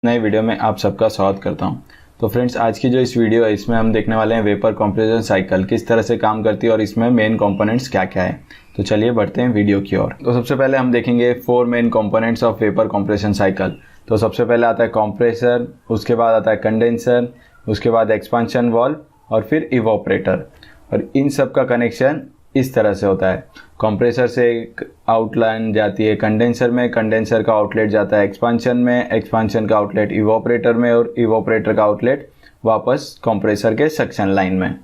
नए वीडियो में आप सबका स्वागत करता हूं। तो फ्रेंड्स, आज की जो इस वीडियो है इसमें हम देखने वाले हैं वेपर कंप्रेशन साइकिल किस तरह से काम करती है और इसमें मेन कंपोनेंट्स क्या क्या है। तो चलिए बढ़ते हैं वीडियो की ओर। तो सबसे पहले हम देखेंगे 4 main components of vapour compression cycle. तो सबसे पहले आता है कंप्रेसर, उसके बाद आता है कंडेंसर, उसके बाद एक्सपांशन वाल्व और फिर इवोपरेटर। और इन सब का कनेक्शन इस तरह से होता है। कंप्रेसर से एक आउटलाइन जाती है कंडेंसर में, कंडेंसर का आउटलेट जाता है एक्सपांशन में, एक्सपांशन का आउटलेट इवोपरेटर में और इवोपरेटर का आउटलेट वापस कंप्रेसर के सक्शन लाइन में।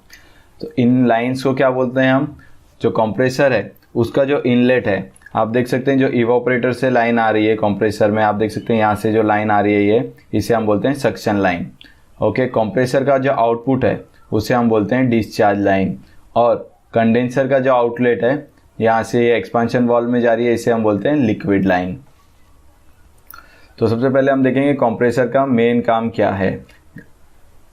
तो इन लाइंस को क्या बोलते हैं हम? जो कंप्रेसर है उसका जो इनलेट है, आप देख सकते हैं जो इवोपरेटर से लाइन आ रही है कंप्रेसर में, आप देख सकते हैं यहाँ से जो लाइन आ रही है ये, इसे हम बोलते हैं सक्शन लाइन। ओके, कंप्रेसर का जो आउटपुट है उसे हम बोलते हैं डिस्चार्ज लाइन। और कंडेंसर का जो आउटलेट है यहाँ से ये एक्सपांशन वाल्व में जा रही है, इसे हम बोलते हैं लिक्विड लाइन। तो सबसे पहले हम देखेंगे कंप्रेसर का मेन काम क्या है।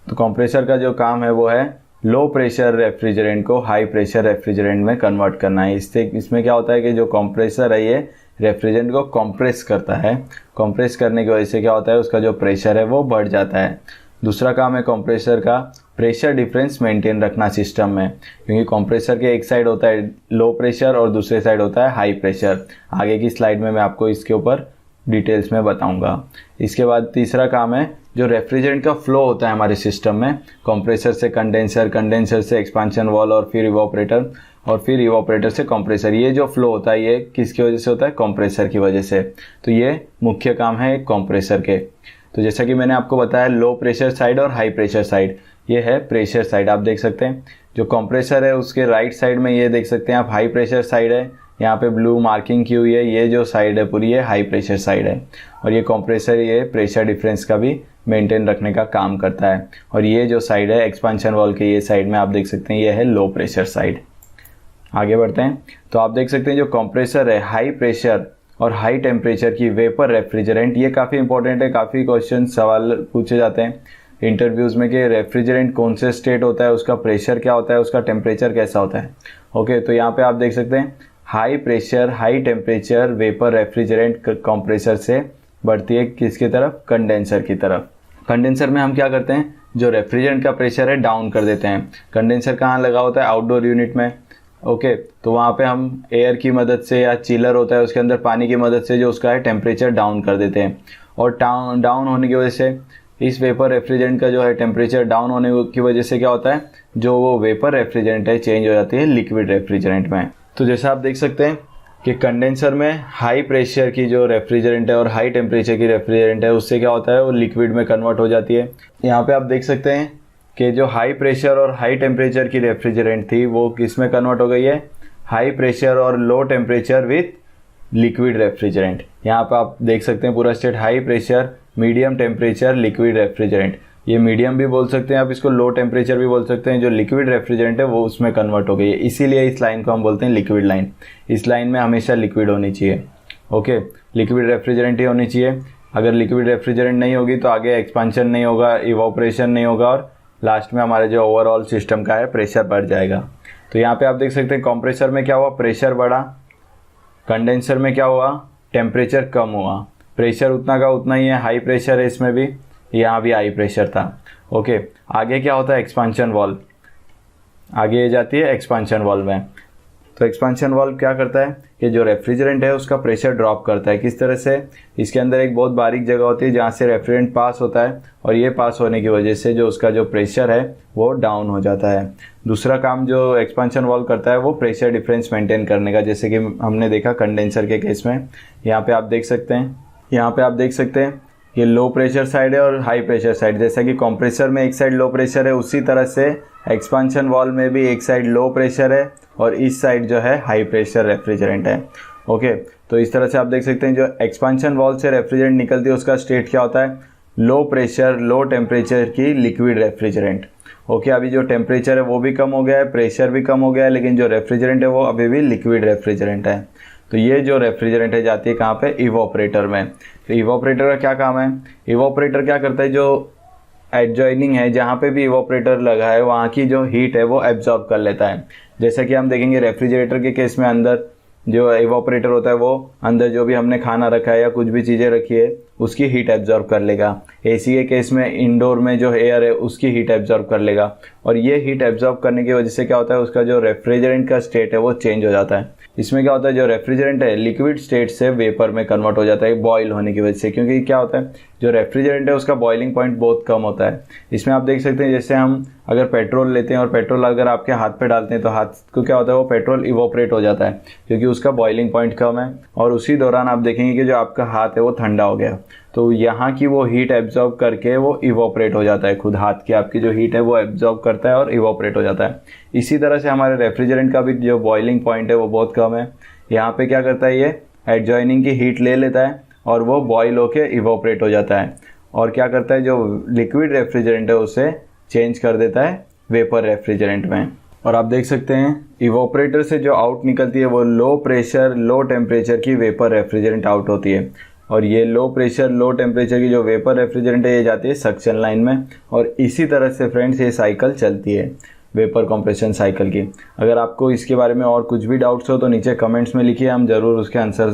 तो कंप्रेसर का जो काम है वो है लो प्रेशर रेफ्रिजरेंट को हाई प्रेशर रेफ्रिजरेंट में कन्वर्ट करना है। इसमें क्या होता है कि जो कंप्रेसर है ये रेफ्रिजरेंट को कंप्रेस करता है। कंप्रेस करने की वजह से क्या होता है, उसका जो प्रेशर है वो बढ़ जाता है। दूसरा काम है कंप्रेसर का प्रेशर डिफरेंस मेंटेन रखना सिस्टम में, क्योंकि कंप्रेसर के एक साइड होता है लो प्रेशर और दूसरे साइड होता है हाई प्रेशर। आगे की स्लाइड में मैं आपको इसके ऊपर डिटेल्स में बताऊंगा। इसके बाद तीसरा काम है जो रेफ्रिजरेंट का फ्लो होता है हमारे सिस्टम में, कंप्रेसर से कंडेंसर, कंडेंसर से एक्सपांशन वाल्व और फिर इवोपरेटर और फिर इवोपरेटर से कंप्रेसर। ये जो फ्लो होता है ये किसकी वजह से होता है? कंप्रेसर की वजह से। तो ये मुख्य काम है कंप्रेसर के। तो जैसा कि मैंने आपको बताया लो प्रेशर साइड और हाई प्रेशर साइड, ये है प्रेशर साइड। आप देख सकते हैं जो कंप्रेसर है उसके राइट साइड में ये देख सकते हैं आप हाई प्रेशर साइड है, यहाँ पे ब्लू मार्किंग की हुई है, ये जो साइड है पूरी ये हाई प्रेशर साइड है। और ये कंप्रेसर ये प्रेशर डिफरेंस का भी मेंटेन रखने का काम करता है। और ये जो साइड है एक्सपांशन वाल्व के ये साइड में आप देख सकते हैं ये है लो प्रेशर साइड। आगे बढ़ते हैं। तो आप देख सकते हैं जो कंप्रेसर है हाई प्रेशर और हाई टेम्परेचर की वेपर रेफ्रिजरेंट, ये काफ़ी इंपॉर्टेंट है। काफ़ी क्वेश्चन सवाल पूछे जाते हैं इंटरव्यूज़ में कि रेफ्रिजरेंट कौन से स्टेट होता है, उसका प्रेशर क्या होता है, उसका टेम्परेचर कैसा होता है। ओके, तो यहाँ पे आप देख सकते हैं high pressure high temperature vapour refrigerant compressor से बढ़ती है किसकी तरफ? कंडेंसर की तरफ। कंडेंसर में हम क्या करते हैं, जो रेफ्रिजरेंट का प्रेशर है डाउन कर देते हैं। कंडेंसर कहाँ लगा होता है? आउटडोर यूनिट में। ओके, तो वहाँ पे हम एयर की मदद से या चिलर होता है उसके अंदर पानी की मदद से जो उसका है टेम्परेचर डाउन कर देते हैं। और डाउन होने की वजह से इस वेपर रेफ्रिजरेंट का जो है टेम्परेचर डाउन होने की वजह से क्या होता है, जो वो वेपर रेफ्रिजरेंट है चेंज हो जाती है लिक्विड रेफ्रिजरेंट में। तो जैसा आप देख सकते हैं कि कंडेंसर में हाई प्रेशर की जो रेफ्रिजरेंट है और हाई टेम्परेचर की रेफ्रिजरेंट है उससे क्या होता है वो लिक्विड में कन्वर्ट हो जाती है। यहाँ पे आप देख सकते हैं कि जो हाई प्रेशर और हाई टेम्परेचर की रेफ्रिजरेंट थी वो किस में कन्वर्ट हो गई है? हाई प्रेशर और low temperature with liquid refrigerant. यहाँ पे आप देख सकते हैं पूरा state high pressure medium temperature liquid refrigerant. ये मीडियम भी बोल सकते हैं आप, इसको लो टेम्परेचर भी बोल सकते हैं। जो लिक्विड रेफ्रिजरेंट है वो उसमें कन्वर्ट हो गई है, इसीलिए इस लाइन को हम बोलते हैं लिक्विड लाइन। इस लाइन में हमेशा लिक्विड होनी चाहिए। ओके, लिक्विड रेफ्रिजरेंट ही होनी चाहिए। अगर लिक्विड रेफ्रिजरेंट नहीं होगी तो आगे एक्सपांशन नहीं होगा, इवोपरेशन नहीं होगा और लास्ट में हमारे जो ओवरऑल सिस्टम का है प्रेशर बढ़ जाएगा। तो यहाँ पे आप देख सकते हैं कंप्रेसर में क्या हुआ? प्रेशर बढ़ा। कंडेंसर में क्या हुआ? टेम्परेचर कम हुआ। प्रेशर उतना का उतना ही है, हाई प्रेशर है इसमें भी, यहाँ भी हाई प्रेशर था। ओके, आगे क्या होता है? Expansion valve. आगे ये जाती है एक्सपांशन वाल्व में। तो एक्सपांशन वाल्व क्या करता है कि जो रेफ्रिजरेंट है उसका प्रेशर ड्रॉप करता है। किस तरह से? इसके अंदर एक बहुत बारीक जगह होती है जहाँ से रेफ्रिजरेंट पास होता है और ये पास होने की वजह से जो उसका जो प्रेशर है वो डाउन हो जाता है। दूसरा काम जो एक्सपांशन वाल्व करता है वो प्रेशर डिफरेंस मेंटेन करने का, जैसे कि हमने देखा कंडेंसर के केस में। यहाँ पे आप देख सकते हैं ये लो प्रेशर साइड है और हाई प्रेशर साइड। जैसा कि कंप्रेसर में एक साइड लो प्रेशर है उसी तरह से एक्सपांशन वाल्व में भी एक साइड लो प्रेशर है और इस साइड जो है हाई प्रेशर रेफ्रिजरेंट है। ओके, तो इस तरह से आप देख सकते हैं जो एक्सपांशन वाल्व से रेफ्रिजरेंट निकलती है उसका स्टेट क्या होता है? लो प्रेशर लो टेम्परेचर की लिक्विड रेफ्रिजरेंट। ओके, अभी जो टेम्परेचर है वो भी कम हो गया है, प्रेशर भी कम हो गया है, लेकिन जो रेफ्रिजरेंट है वो अभी भी लिक्विड रेफ्रिजरेंट है। तो ये जो रेफ्रिजरेंट है जाती है कहाँ पे? इवोपरेटर में। तो इवोपरेटर का क्या काम है? इवोपरेटर क्या करता है, जो एडजॉइनिंग है जहाँ पे भी इवोपरेटर लगा है वहाँ की जो हीट है वो एब्जॉर्ब कर लेता है। जैसा कि हम देखेंगे रेफ्रिजरेटर के केस में अंदर जो इवोपरेटर होता है वो अंदर जो भी हमने खाना रखा है या कुछ भी चीज़ें रखी है उसकी हीट एब्जॉर्ब कर लेगा। एसी के केस में इंडोर में जो एयर है उसकी हीट एब्जॉर्ब कर लेगा, और ये हीट एब्जॉर्ब करने की वजह से क्या होता है, उसका जो रेफ्रिजरेंट का स्टेट है वो चेंज हो जाता है। इसमें क्या होता है, जो रेफ्रिजरेंट है लिक्विड स्टेट से वेपर में कन्वर्ट हो जाता है बॉयल होने की वजह से, क्योंकि क्या होता है जो रेफ्रिजरेंट है उसका बॉइलिंग पॉइंट बहुत कम होता है। इसमें आप देख सकते हैं जैसे हम अगर पेट्रोल लेते हैं और पेट्रोल अगर आपके हाथ पे डालते हैं तो हाथ को क्या होता है, वो पेट्रोल इवोपरेट हो जाता है क्योंकि उसका बॉइलिंग पॉइंट कम है, और उसी दौरान आप देखेंगे कि जो आपका हाथ है वो ठंडा हो गया, तो यहाँ की वो हीट एब्जॉर्ब करके वो इवोपरेट हो जाता है, खुद हाथ की आपकी जो हीट है वो एब्जॉर्ब करता है और इवोपरेट हो जाता है। इसी तरह से हमारे रेफ्रिजरेंट का भी जो बॉइलिंग पॉइंट है वो बहुत कम है। यहाँ पे क्या करता है, ये एडजॉइनिंग की हीट ले लेता है और वो बॉयल होके इवोपरेट हो जाता है, और क्या करता है जो लिक्विड रेफ्रिजरेंट है उसे चेंज कर देता है वेपर रेफ्रिजरेंट में। और आप देख सकते हैं इवोपरेटर से जो आउट निकलती है वो लो प्रेशर लो टेम्परेचर की वेपर रेफ्रिजरेंट आउट होती है, और ये लो प्रेशर लो टेम्परेचर की जो वेपर रेफ्रिजरेंट है ये जाती है सक्शन लाइन में, और इसी तरह से फ्रेंड्स ये साइकिल चलती है वेपर कंप्रेशन साइकिल की। अगर आपको इसके बारे में और कुछ भी डाउट्स हो तो नीचे कमेंट्स में लिखिए, हम ज़रूर उसके आंसर